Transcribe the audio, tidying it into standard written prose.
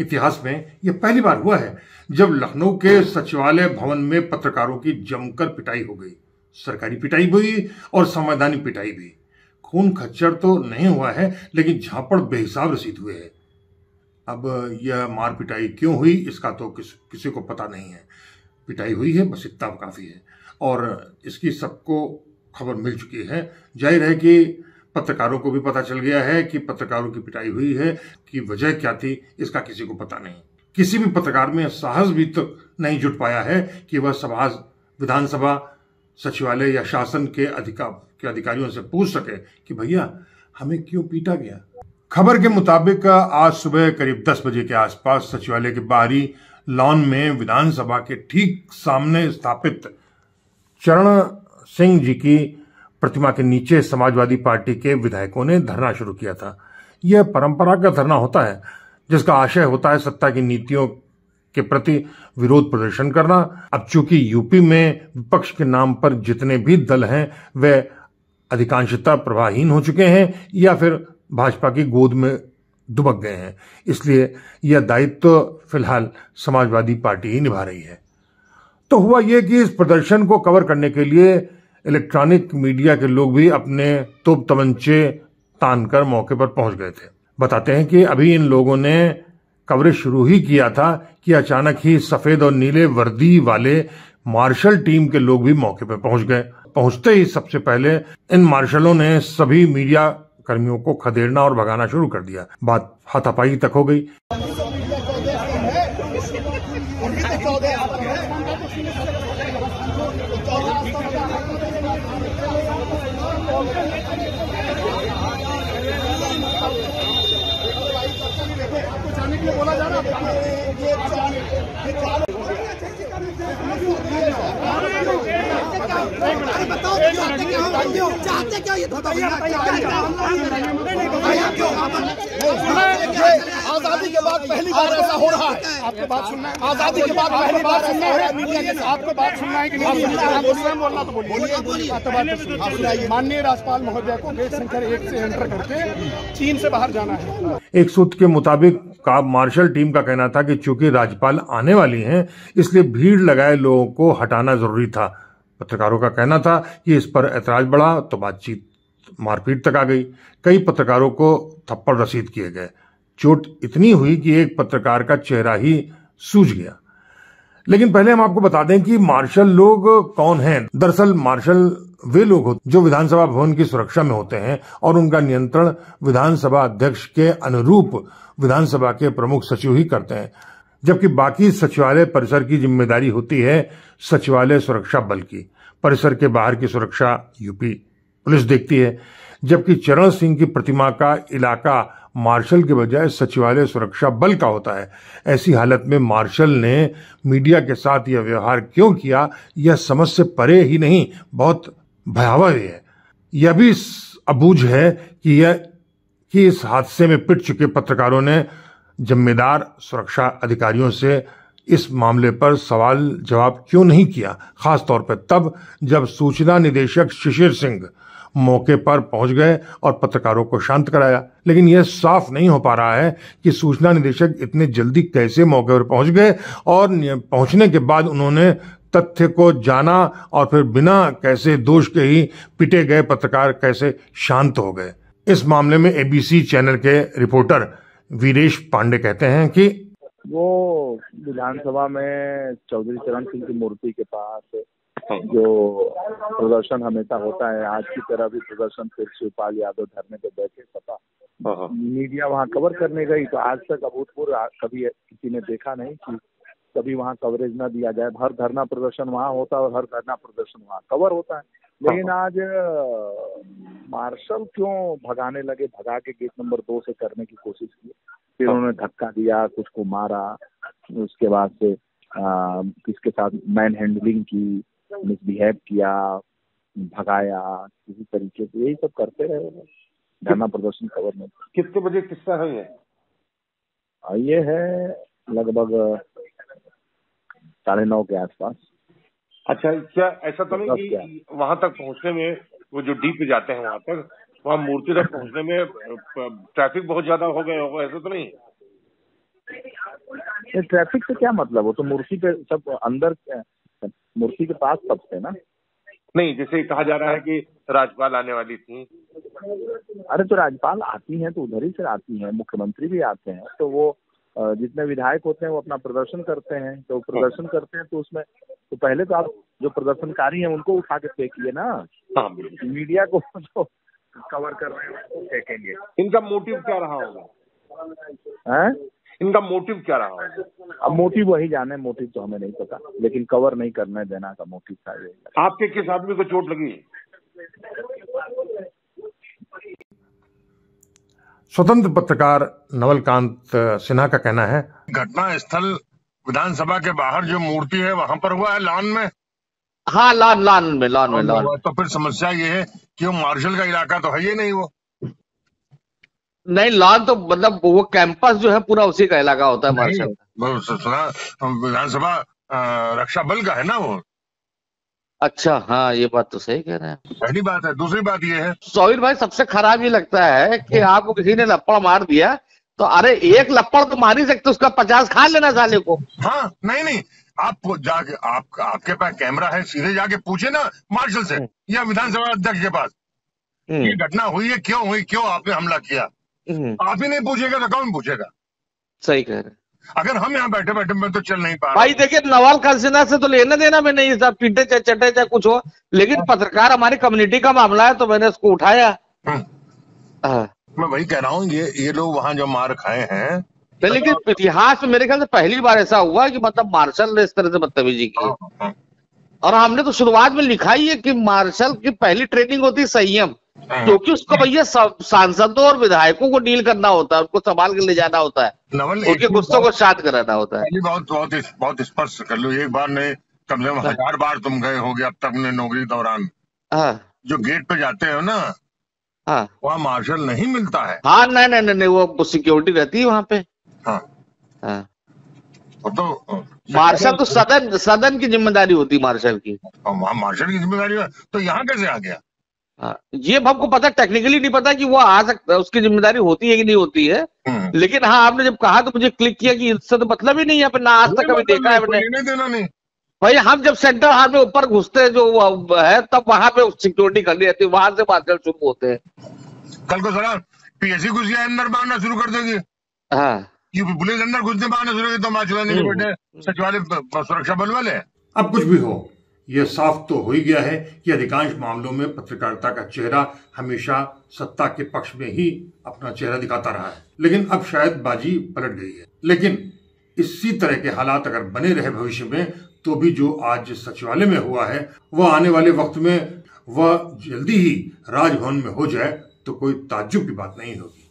इतिहास में यह पहली बार हुआ है जब लखनऊ के सचिवालय भवन में पत्रकारों की जमकर पिटाई हो गई। सरकारी पिटाई भी हुई और संवैधानिक पिटाई भी। खून खच्चर तो नहीं हुआ है, लेकिन झापड़ बेहिसाब रसीद हुए हैं। अब यह मार पिटाई क्यों हुई इसका तो किसी को पता नहीं है। पिटाई हुई है, बस इतना काफी है, और इसकी सबको खबर मिल चुकी है। जाहिर है कि पत्रकारों को भी पता चल गया है कि पत्रकारों की पिटाई हुई है, कि वजह क्या थी इसका किसी को पता नहीं। किसी भी पत्रकार में साहस भी तो नहीं जुट पाया है कि वह विधानसभा, सचिवालय या शासन के अधिकारियों से पूछ सके कि भैया हमें क्यों पीटा गया। खबर के मुताबिक आज सुबह करीब 10 बजे के आसपास सचिवालय के बाहरी लॉन में विधानसभा के ठीक सामने स्थापित चरण सिंह जी की प्रतिमा के नीचे समाजवादी पार्टी के विधायकों ने धरना शुरू किया था। यह परंपरागत धरना होता है जिसका आशय होता है सत्ता की नीतियों के प्रति विरोध प्रदर्शन करना। अब चूंकि यूपी में विपक्ष के नाम पर जितने भी दल हैं वे अधिकांशतः प्रभावहीन हो चुके हैं या फिर भाजपा की गोद में दुबक गए हैं, इसलिए यह दायित्व फिलहाल समाजवादी पार्टी ही निभा रही है। तो हुआ यह कि इस प्रदर्शन को कवर करने के लिए इलेक्ट्रॉनिक मीडिया के लोग भी अपने तोप तमंचे तानकर मौके पर पहुंच गए थे। बताते हैं कि अभी इन लोगों ने कवरेज शुरू ही किया था कि अचानक ही सफेद और नीले वर्दी वाले मार्शल टीम के लोग भी मौके पर पहुंच गए। पहुंचते ही सबसे पहले इन मार्शलों ने सभी मीडिया कर्मियों को खदेड़ना और भगाना शुरू कर दिया। बात हाथापाई तक हो गई। बोला जा रहा बताओ चाहते क्या ये आजादी के बाद पहली बार ऐसा हो रहा है। आपको बात सुनना है, आजादी के बाद पहली बार ऐसा हो रहा है मीडिया के साथ। आपको बात सुनना है कि नहीं बोलना तो बोलिए। माननीय राज्यपाल महोदय को गेट संख्या 1 से एंटर करके चीन से बाहर जाना है। एक सूत्र के मुताबिक मार्शल टीम का कहना था कि चूंकि राज्यपाल आने वाली हैं इसलिए भीड़ लगाए लोगों को हटाना जरूरी था। पत्रकारों का कहना था कि इस पर ऐतराज बढ़ा तो बातचीत मारपीट तक आ गई। कई पत्रकारों को थप्पड़ रसीद किए गए। चोट इतनी हुई कि एक पत्रकार का चेहरा ही सूज गया। लेकिन पहले हम आपको बता दें कि मार्शल लोग कौन हैं। दरअसल मार्शल वे लोग होते जो विधानसभा भवन की सुरक्षा में होते हैं और उनका नियंत्रण विधानसभा अध्यक्ष के अनुरूप विधानसभा के प्रमुख सचिव ही करते हैं, जबकि बाकी सचिवालय परिसर की जिम्मेदारी होती है सचिवालय सुरक्षा बल की। परिसर के बाहर की सुरक्षा यूपी पुलिस देखती है, जबकि चरण सिंह की प्रतिमा का इलाका मार्शल के बजाय सचिवालय सुरक्षा बल का होता है। ऐसी हालत में मार्शल ने मीडिया के साथ यह व्यवहार क्यों किया, यह समझ से परे ही नहीं, बहुत भयावह है। यह भी अबूझ है कि इस हादसे में पिट चुके पत्रकारों ने जिम्मेदार सुरक्षा अधिकारियों से इस मामले पर सवाल जवाब क्यों नहीं किया, खासतौर पर तब जब सूचना निदेशक शिशिर सिंह मौके पर पहुंच गए और पत्रकारों को शांत कराया। लेकिन यह साफ नहीं हो पा रहा है कि सूचना निदेशक इतने जल्दी कैसे मौके पर पहुंच गए और पहुंचने के बाद उन्होंने तथ्य को जाना और फिर बिना कैसे दोष के ही पिटे गए पत्रकार कैसे शांत हो गए। इस मामले में एबीसी चैनल के रिपोर्टर वीरेश पांडे कहते हैं कि वो विधानसभा में चौधरी चरण सिंह की मूर्ति के पास जो प्रदर्शन हमेशा होता है, आज की तरह भी प्रदर्शन फिर शिवपाल यादव धरने पे बैठे सपा मीडिया वहाँ कवर करने गई, तो आज तक अभूतपूर्व कभी किसी ने देखा नहीं कि कभी वहाँ कवरेज न दिया जाए। हर धरना प्रदर्शन वहाँ होता है और हर धरना प्रदर्शन वहाँ कवर होता है। लेकिन आज मार्शल क्यों भगाने लगे, भगा के गेट नंबर 2 से करने की कोशिश की, फिर उन्होंने धक्का दिया, कुछ को मारा, उसके बाद से किसके साथ मैन हैंडलिंग की, मिसबिहेव किया, भगाया, किसी तरीके से यही सब करते रहे। धरना प्रदर्शन कवर में कितने बजे किस्सा है ये है लगभग 9:30 के आसपास। अच्छा, क्या ऐसा तो नहीं कि वहां तक पहुंचने में वो जो डी पे जाते हैं वहां मूर्ति तक पहुंचने में ट्रैफिक बहुत ज्यादा हो गया होगा, ऐसा तो नहीं? ट्रैफिक से क्या मतलब, वो तो मूर्ति पे सब अंदर, मूर्ति के पास सब थे ना। नहीं, जैसे कहा जा रहा है कि राज्यपाल आने वाली थी। अरे तो राज्यपाल आती हैं तो उधर ही से आती हैं, मुख्यमंत्री भी आते हैं, तो वो जितने विधायक होते हैं वो अपना प्रदर्शन करते हैं, तो प्रदर्शन करते हैं तो उसमें तो पहले तो आप जो प्रदर्शनकारी हैं उनको उठा के फेंकिए ना। हाँ, मीडिया को जो कवर कर रहे हैं उसको फेंकेंगे। इनका मोटिव क्या रहा होगा? हैं? इनका मोटिव क्या रहा होगा? अब मोटिव वही जाने, मोटिव तो हमें नहीं पता, लेकिन कवर नहीं करने देना का मोटिव था। आपके किस आदमी को चोट लगी? स्वतंत्र पत्रकार नवलकांत सिन्हा का कहना है, घटना स्थल विधानसभा के बाहर जो मूर्ति है वहां पर हुआ है, लॉन में। हाँ, लॉन में। तो फिर समस्या ये है कि वो मार्शल का इलाका तो है ही नहीं, वो नहीं, लॉन तो मतलब वो कैंपस जो है पूरा उसी का इलाका होता है मार्शल। सुना विधानसभा रक्षा बल का है ना वो। अच्छा, हाँ, ये बात तो सही कह रहे हैं। पहली बात है। दूसरी बात ये है सोहिल भाई, सबसे खराब ये लगता है कि आपको किसी ने लप्पड़ मार दिया तो अरे एक लप्पड़ तो मार ही सकते, उसका 50 खा लेना साले को। हाँ, नहीं, आप जाके आपके पास कैमरा है, सीधे जाके पूछे ना मार्शल से या विधानसभा अध्यक्ष के पास ये घटना हुई है, क्यों हुई, क्यों आपने हमला किया। आप ही नहीं पूछेगा तो कौन पूछेगा? सही कह रहे। अगर हम यहाँ बैठे बैठे में तो चल नहीं पा रहे। भाई देखिए, नवलकांत सिन्हा से तो लेना देना में नहीं, सब पीटे चाहे चटे चाहे कुछ हो, लेकिन पत्रकार हमारी कम्युनिटी का मामला है तो मैंने उसको उठाया। मैं वही कह रहा हूँ, ये लोग वहां जो मार खाए हैं, लेकिन इतिहास में मेरे ख्याल से पहली बार ऐसा हुआ कि मतलब मार्शल ने इस तरह से बदतमीजी की। और हमने तो शुरुआत में लिखा ही है कि मार्शल की पहली ट्रेनिंग होती है संयम, क्योंकि उसको भैया सांसदों और विधायकों को डील करना होता है, उनको संभाल के ले जाना होता है, उनके गुस्सों को शांत कराना होता है। बहुत स्पष्ट कर लो, एक बार नहीं कम से कम 1000 बार तुम गए होगे अब तक ने नौकरी दौरान। जो गेट पे जाते हो ना, वहाँ मार्शल नहीं मिलता है। हाँ, नहीं, वो सिक्योरिटी रहती है वहाँ पे। हाँ। तो मार्शल तो सदन की जिम्मेदारी होती है मार्शल की। मार्शल की जिम्मेदारी है, तो यहाँ कैसे आ गया? ये हमको पता, टेक्निकली नहीं पता कि वो आ सकता है, उसकी जिम्मेदारी होती है कि नहीं होती है। लेकिन हाँ, आपने जब कहा तो मुझे क्लिक किया कि इससे तो मतलब ही नहीं है, ना आज तक कभी देखा है मैंने। भाई हम जब सेंट्रल हाल में ऊपर घुसते हैं जो है, तब वहां पे सिक्योरिटी करनी रहती है, वहां से मार्शल शुरू होते हैं। कल को सर पीएससी घुस अंदर मारना शुरू कर देगी। हाँ, पुलिस अंदर घुसने मारना शुरू तो मार चलाने के बैठे सचिवालय सुरक्षा बल वाले। अब कुछ भी हो, यह साफ तो हो ही गया है कि अधिकांश मामलों में पत्रकारिता का चेहरा हमेशा सत्ता के पक्ष में ही अपना चेहरा दिखाता रहा है, लेकिन अब शायद बाजी पलट गई है। लेकिन इसी तरह के हालात अगर बने रहे भविष्य में, तो भी जो आज सचिवालय में हुआ है वह आने वाले वक्त में वह जल्दी ही राजभवन में हो जाए तो कोई ताज्जुब की बात नहीं होगी।